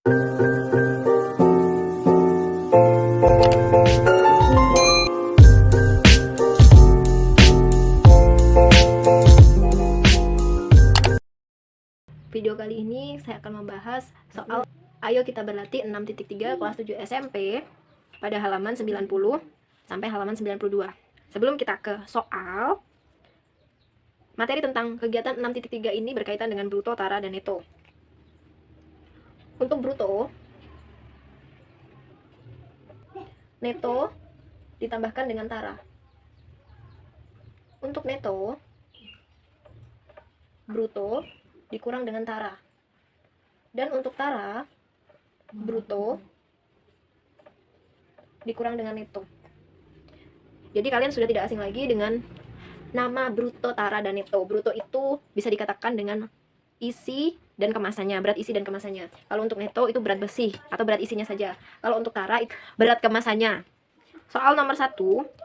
Video kali ini saya akan membahas soal Ayo Kita Berlatih 6.3 kelas 7 SMP pada halaman 90 sampai halaman 92. Sebelum kita ke soal, materi tentang kegiatan 6.3 ini berkaitan dengan bruto, tara, dan neto. Untuk bruto, neto ditambahkan dengan tara. Untuk neto, bruto dikurang dengan tara. Dan untuk tara, bruto dikurang dengan neto. Jadi kalian sudah tidak asing lagi dengan nama bruto, tara, dan neto. Bruto itu bisa dikatakan dengan isi dan kemasannya, berat isi dan kemasannya. Kalau untuk neto itu berat besi atau berat isinya saja. Kalau untuk tara itu berat kemasannya. Soal nomor 1,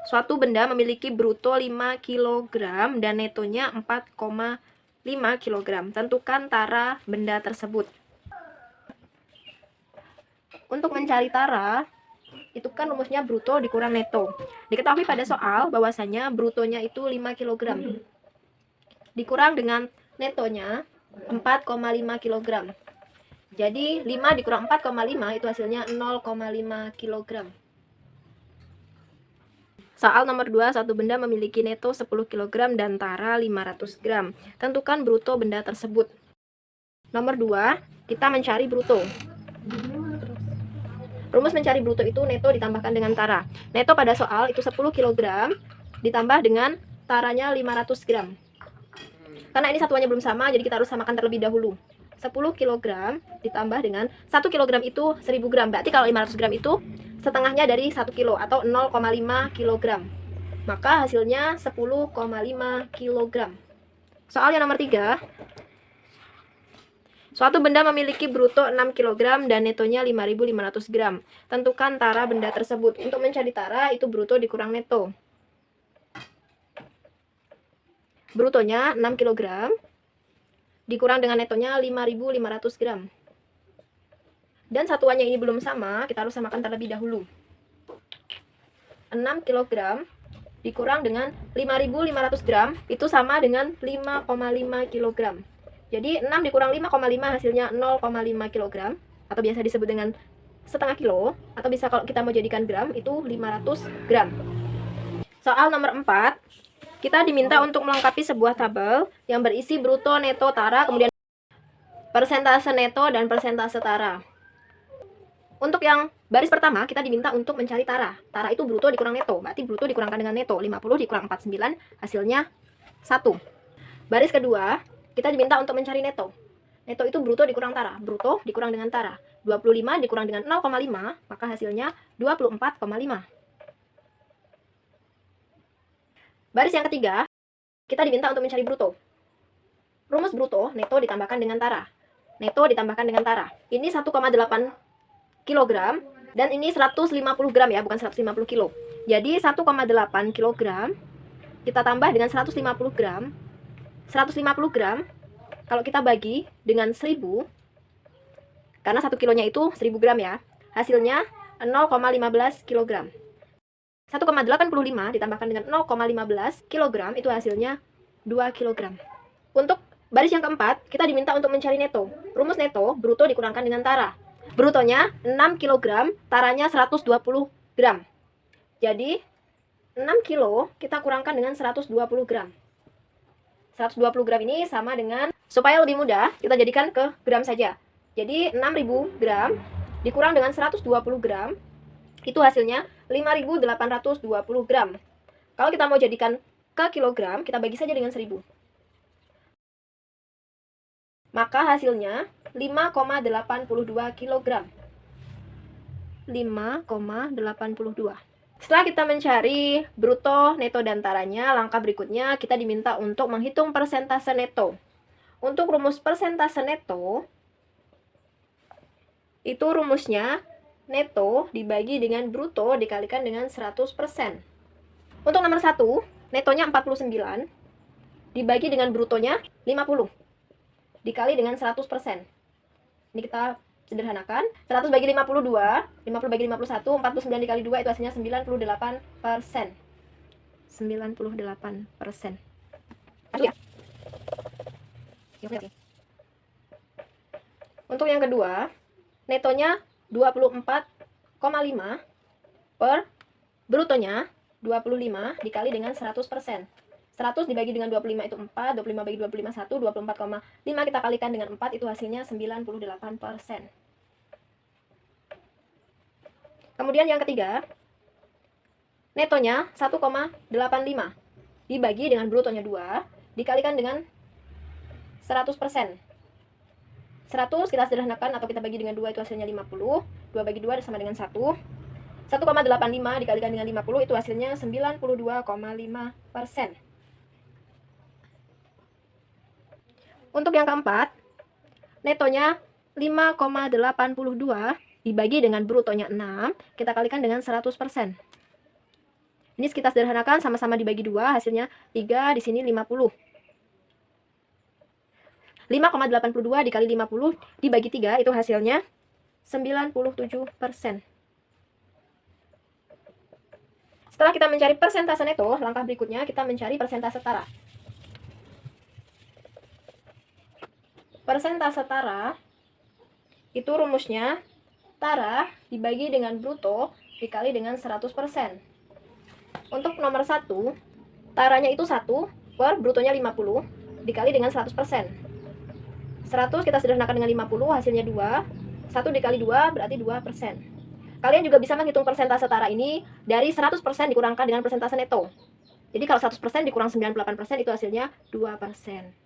suatu benda memiliki bruto 5 kg dan netonya 4,5 kg. Tentukan tara benda tersebut. Untuk mencari tara, itu kan rumusnya bruto dikurang neto. Diketahui pada soal bahwasanya brutonya itu 5 kg. Dikurang dengan netonya 4,5 kg. Jadi 5 dikurang 4,5 itu hasilnya 0,5 kg. Soal nomor 2, satu benda memiliki neto 10 kg dan tara 500 gram. Tentukan bruto benda tersebut. Nomor 2, kita mencari bruto. Rumus mencari bruto itu neto ditambahkan dengan tara. Neto pada soal itu 10 kg ditambah dengan taranya 500 gram. Karena ini satuannya belum sama, jadi kita harus samakan terlebih dahulu. 10 kg ditambah dengan 1 kg itu 1000 gram. Berarti kalau 500 gram itu setengahnya dari 1 kilo atau 0,5 kg. Maka hasilnya 10,5 kg. Soal yang nomor 3. Suatu benda memiliki bruto 6 kg dan netonya 5.500 gram. Tentukan tara benda tersebut. Untuk mencari tara itu bruto dikurang neto. Brutonya 6 kg dikurang dengan netonya 5.500 gram. Dan satuannya ini belum sama, kita harus samakan terlebih dahulu. 6 kg dikurang dengan 5.500 gram itu sama dengan 5,5 kg. Jadi 6 dikurang 5,5 hasilnya 0,5 kg atau biasa disebut dengan setengah kilo, atau bisa kalau kita mau jadikan gram itu 500 gram. Soal nomor 4, kita diminta untuk melengkapi sebuah tabel yang berisi bruto, neto, tara, kemudian persentase neto dan persentase tara. Untuk yang baris pertama, kita diminta untuk mencari tara. Tara itu bruto dikurang neto, berarti bruto dikurangkan dengan neto. 50 dikurang 49, hasilnya 1. Baris kedua, kita diminta untuk mencari neto. Neto itu bruto dikurang tara. Bruto dikurang dengan tara. 25 dikurang dengan 0,5, maka hasilnya 24,5. Baris yang ketiga, kita diminta untuk mencari bruto. Rumus bruto, neto ditambahkan dengan tara. Neto ditambahkan dengan tara. Ini 1,8 kg dan ini 150 gram ya, bukan 150 kilo. Jadi 1,8 kg kita tambah dengan 150 gram. 150 gram kalau kita bagi dengan 1000, karena 1 kilonya itu 1000 gram ya, hasilnya 0,15 kg. 1,85 ditambahkan dengan 0,15 kg itu hasilnya 2 kg. Untuk baris yang keempat, kita diminta untuk mencari neto. Rumus neto, bruto dikurangkan dengan tara. Brutonya 6 kg, taranya 120 gram. Jadi 6 kilo kita kurangkan dengan 120 gram. 120 gram ini sama dengan, supaya lebih mudah, kita jadikan ke gram saja. Jadi 6000 gram dikurang dengan 120 gram, itu hasilnya 5820 gram. Kalau kita mau jadikan ke kilogram, kita bagi saja dengan 1000. Maka hasilnya 5,82 kg. 5,82. Setelah kita mencari bruto, neto, dan taranya, langkah berikutnya kita diminta untuk menghitung persentase neto. Untuk rumus persentase neto, itu rumusnya neto dibagi dengan bruto dikalikan dengan 100%. Untuk nomor 1, netonya 49, dibagi dengan brutonya 50. Dikali dengan 100%. Ini kita sederhanakan. 100 bagi 52, 50 bagi 51, 49 dikali 2 itu hasilnya 98%. 98%. Ya. Oke. Untuk yang kedua, netonya 24,5 per brutonya 25 dikali dengan 100%. 100 dibagi dengan 25 itu 4, 25 bagi 25 1, 24,5 kita kalikan dengan 4 itu hasilnya 98%. Kemudian yang ketiga, netonya 1,85 dibagi dengan brutonya 2 dikalikan dengan 100%. 100 kita sederhanakan atau kita bagi dengan 2 itu hasilnya 50. 2 bagi 2 sama dengan 1. 1,85 dikalikan dengan 50 itu hasilnya 92,5%. Untuk yang keempat, netonya 5,82 dibagi dengan brutonya 6, kita kalikan dengan 100%. Ini kita sederhanakan, sama-sama dibagi 2, hasilnya 3, di sini 50. 5,82 dikali 50 dibagi 3 itu hasilnya 97%. Setelah kita mencari persentase neto, langkah berikutnya kita mencari persentase tara. Persentase tara itu rumusnya tara dibagi dengan bruto dikali dengan 100%. Untuk nomor 1, taranya itu 1 per brutonya 50 dikali dengan 100%. 100 kita sederhanakan dengan 50, hasilnya 2. 1 dikali 2 berarti 2%. Kalian juga bisa menghitung persentase tara ini dari 100% dikurangkan dengan persentase neto. Jadi kalau 100% dikurang 98% itu hasilnya 2%.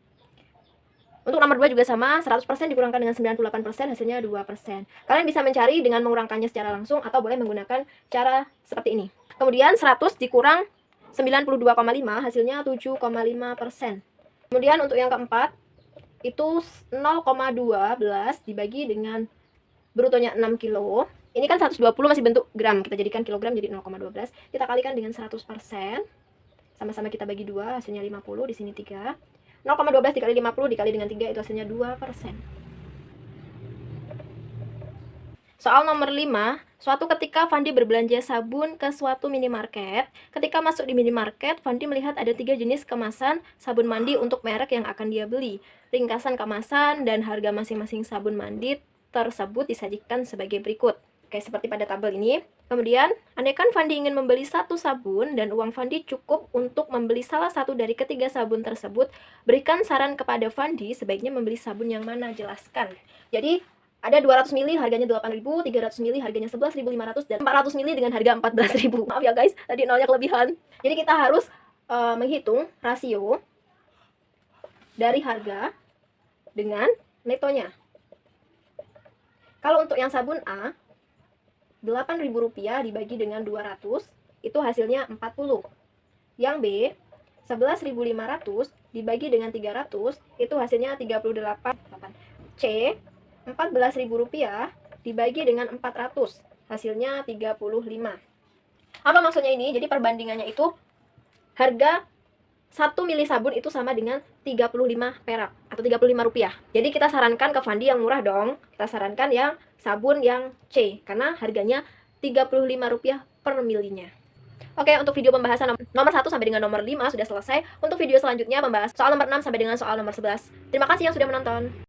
Untuk nomor 2 juga sama, 100% dikurangkan dengan 98% hasilnya 2%. Kalian bisa mencari dengan mengurangkannya secara langsung atau boleh menggunakan cara seperti ini. Kemudian 100 dikurang 92,5 hasilnya 7,5%. Kemudian untuk yang keempat, itu 0,12 dibagi dengan brutonya 6 kilo. Ini kan 120 masih bentuk gram, kita jadikan kilogram jadi 0,12. Kita kalikan dengan 100%. Sama-sama kita bagi 2, hasilnya 50, di sini 3. 0,12 dikali 50 dikali dengan 3 itu hasilnya 2%. Soal nomor 5, suatu ketika Fandi berbelanja sabun ke suatu minimarket. Ketika masuk di minimarket, Fandi melihat ada 3 jenis kemasan sabun mandi untuk merek yang akan dia beli. Ringkasan kemasan dan harga masing-masing sabun mandi tersebut disajikan sebagai berikut. Oke, seperti pada tabel ini. Kemudian, andaikan Fandi ingin membeli 1 sabun dan uang Fandi cukup untuk membeli salah satu dari ketiga sabun tersebut, berikan saran kepada Fandi sebaiknya membeli sabun yang mana, jelaskan. Jadi, ada 200 ml harganya 8.000, 300 ml harganya 11.500, dan 400 ml dengan harga 14.000. Maaf ya guys, tadi nolnya kelebihan. Jadi kita harus menghitung rasio dari harga dengan netonya. Kalau untuk yang sabun A, Rp8.000 dibagi dengan 200, itu hasilnya 40. Yang B, 11.500 dibagi dengan 300, itu hasilnya 38. C, Rp14.000 dibagi dengan 400, hasilnya 35. Apa maksudnya ini? Jadi perbandingannya itu harga 1 mili sabun itu sama dengan 35 perak atau Rp35. Jadi kita sarankan ke Fandi yang murah dong. Kita sarankan yang sabun yang C karena harganya Rp35 per milinya. Oke, untuk video pembahasan nomor 1 sampai dengan nomor 5 sudah selesai. Untuk video selanjutnya membahas soal nomor 6 sampai dengan soal nomor 11. Terima kasih yang sudah menonton.